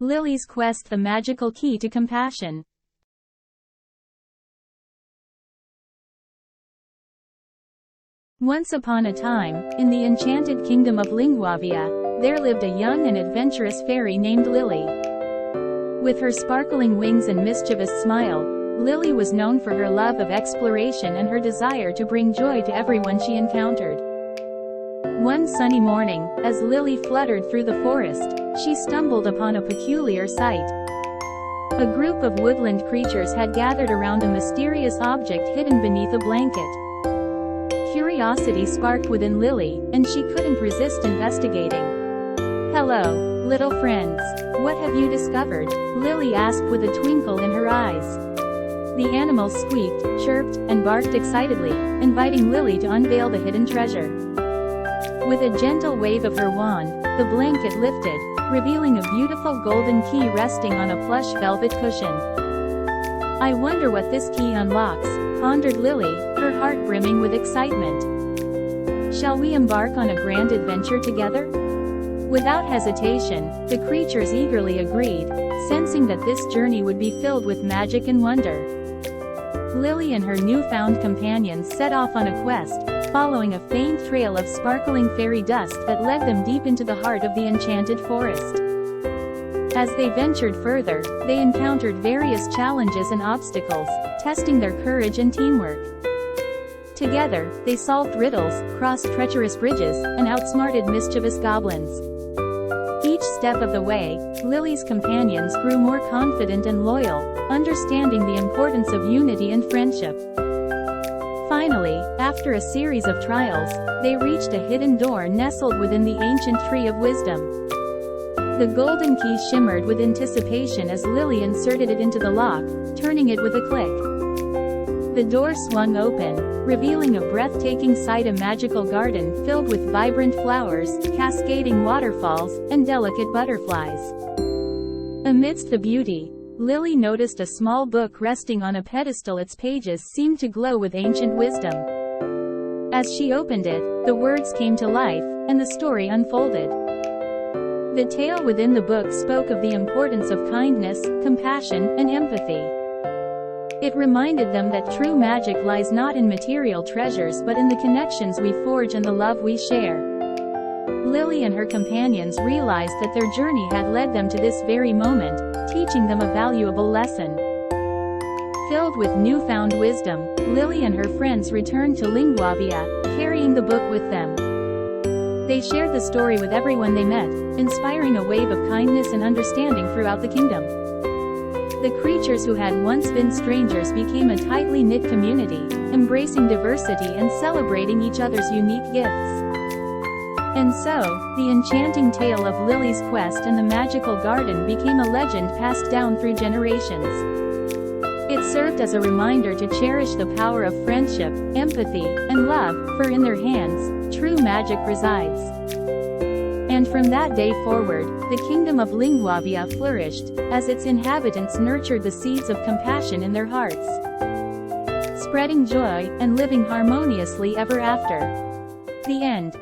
Lily's Quest: The Magical Key to Compassion. Once upon a time, in the enchanted kingdom of Linguavia, there lived a young and adventurous fairy named Lily. With her sparkling wings and mischievous smile, Lily was known for her love of exploration and her desire to bring joy to everyone she encountered. One sunny morning, as Lily fluttered through the forest, she stumbled upon a peculiar sight. A group of woodland creatures had gathered around a mysterious object hidden beneath a blanket. Curiosity sparked within Lily, and she couldn't resist investigating. "Hello, little friends. What have you discovered?" Lily asked with a twinkle in her eyes. The animals squeaked, chirped, and barked excitedly, inviting Lily to unveil the hidden treasure. With a gentle wave of her wand, the blanket lifted, revealing a beautiful golden key resting on a plush velvet cushion. "I wonder what this key unlocks," pondered Lily, her heart brimming with excitement. "Shall we embark on a grand adventure together?" Without hesitation, the creatures eagerly agreed, sensing that this journey would be filled with magic and wonder. Lily and her newfound companions set off on a quest, following a faint trail of sparkling fairy dust that led them deep into the heart of the enchanted forest. As they ventured further, they encountered various challenges and obstacles, testing their courage and teamwork. Together, they solved riddles, crossed treacherous bridges, and outsmarted mischievous goblins. Each step of the way, Lily's companions grew more confident and loyal, understanding the importance of unity and friendship. Finally, after a series of trials, they reached a hidden door nestled within the ancient tree of wisdom. The golden key shimmered with anticipation as Lily inserted it into the lock, turning it with a click. The door swung open, revealing a breathtaking sight: a magical garden filled with vibrant flowers, cascading waterfalls, and delicate butterflies. Amidst the beauty, Lily noticed a small book resting on a pedestal. Its pages seemed to glow with ancient wisdom. As she opened it, the words came to life, and the story unfolded. The tale within the book spoke of the importance of kindness, compassion, and empathy. It reminded them that true magic lies not in material treasures but in the connections we forge and the love we share. Lily and her companions realized that their journey had led them to this very moment, teaching them a valuable lesson. Filled with newfound wisdom, Lily and her friends returned to Linguavia, carrying the book with them. They shared the story with everyone they met, inspiring a wave of kindness and understanding throughout the kingdom. The creatures who had once been strangers became a tightly knit community, embracing diversity and celebrating each other's unique gifts. And so, the enchanting tale of Lily's quest and the magical garden became a legend passed down through generations. It served as a reminder to cherish the power of friendship, empathy, and love, for in their hands, true magic resides. And from that day forward, the kingdom of Linguavia flourished, as its inhabitants nurtured the seeds of compassion in their hearts, spreading joy and living harmoniously ever after. The end.